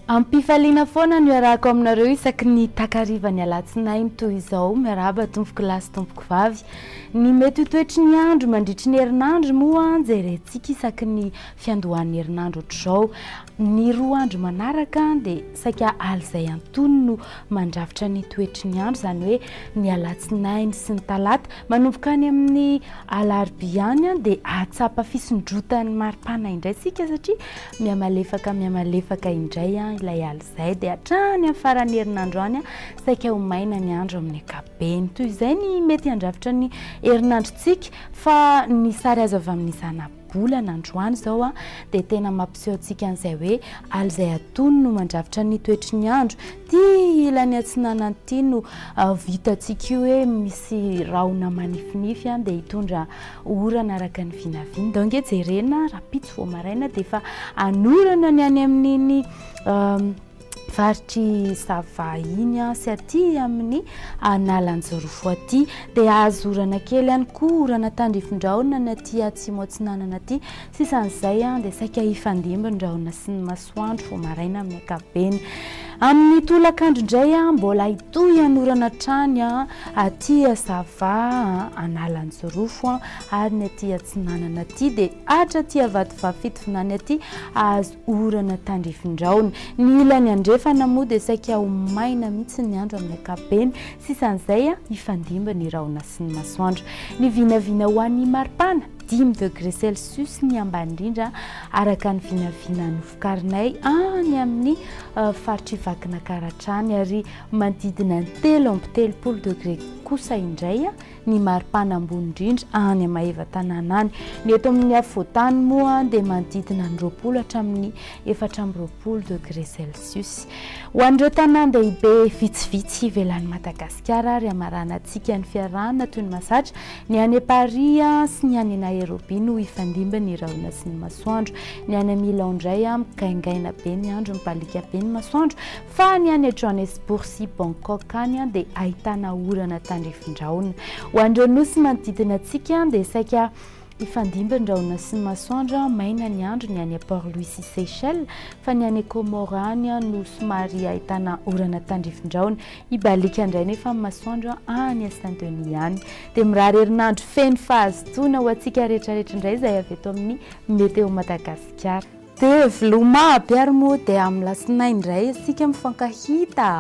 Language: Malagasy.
Ampifaliana foana no iarahako aminareo isaky ny takarivany alatsinainy toy izao miarahaba tompoko lasy tompoko vavy ny mety ho toetry ny andro mandritry ny herinandro moa jerentsika isaky ny fiandohan'ny herinandro ohatr'izao ny roa andro manaraka dia saika aly izay antony no mandrafitra ny toetry ny andro izany hoe ny alatsinainy sy ny talata manomboka any amin'ny alarobia any dia atsapa fisondrotan'ny maripana indray sika satria miamalefaka indray ilay aly izay dia hatrany amin'ny faran'ny herinandro any saika ho maina ny andro amin'ny ankapobeny toy izay ny mety handrafitra ny herinandrontsika fa ny sary azo avy amin'izana bolana androany izao dia tena mampiseho antsika an'izay hoe aly izay atony no mandrafitra ny toetry ny andro ty ilany atsinana ty no vitantsika io hoe misy rahona manifinify dia hitondra orana araka ny vinavina donge jerena raha pitsy vao maraina dia efa anorana ny any amin'iny faritry sava iny sy aty amin'ny analanjorofo aty dia azo orana kely ihany koa orana tandrifindraona ny aty atsimo atsinanana aty sisan'izay dia saika hifandimbandraona sy ny masoandro vao maraina amin'ny ankapobeny amin'ny tolakandro indray mbola hitohy anorana trany aty sava analanjorofo ary ny aty atsinanana aty dia atra aty avadivafitovinany aty azo orana tandrifindraona ny ilany andrefana moa dia saika ho maina mihitsy ny andro amin'ny ankapobeny sisan'izay hifandimba ny rahona sy ny masoandro ny vinavina ho an'ny maripana 10 degré celsius ny ambany indrindra araka ny vinavina nofokarinay any amin'ny faritry vakina karatrany ary manodidina ny 3 degré kosa indray ny maripana ambony indrindra any Mahevatanana any ny eto amin'ny afovoantany moa dia manodidina ny 20 hatramin'ny 4 degré celsius ho an'ireo tanan-dehibe vitsivitsy ivelan'ny Madagasikara ary amaranantsika ny fiarahana toy ny mahazatra ny any Paris sy ny any Nairobi no hifandimba ny rahona sy ny masoandro ny any Milao indray migaingaina be ny andro mipalika be ny masoandro fa ny any Johannesburg sy Bangkok any dia ahitana orana tandrifindraona ho an'ireo nosy manodidina antsika dia saika hifandimban-drahona sy ny masoandro maina ny andro ny any Port Louis sy Seychelles fa ny any Comore any no somary ahitana orana tandrifindraona hibalika indray nefa amin'ny masoandro any Saint-Denis any dia mirary herinandro feno fahazotoana ho antsika rehetrarehetra indray izay avy eto amin'ny Meteo Madagasikara dia viloma aby ary moa dia amin'ny lasinainy indray isika mifankahita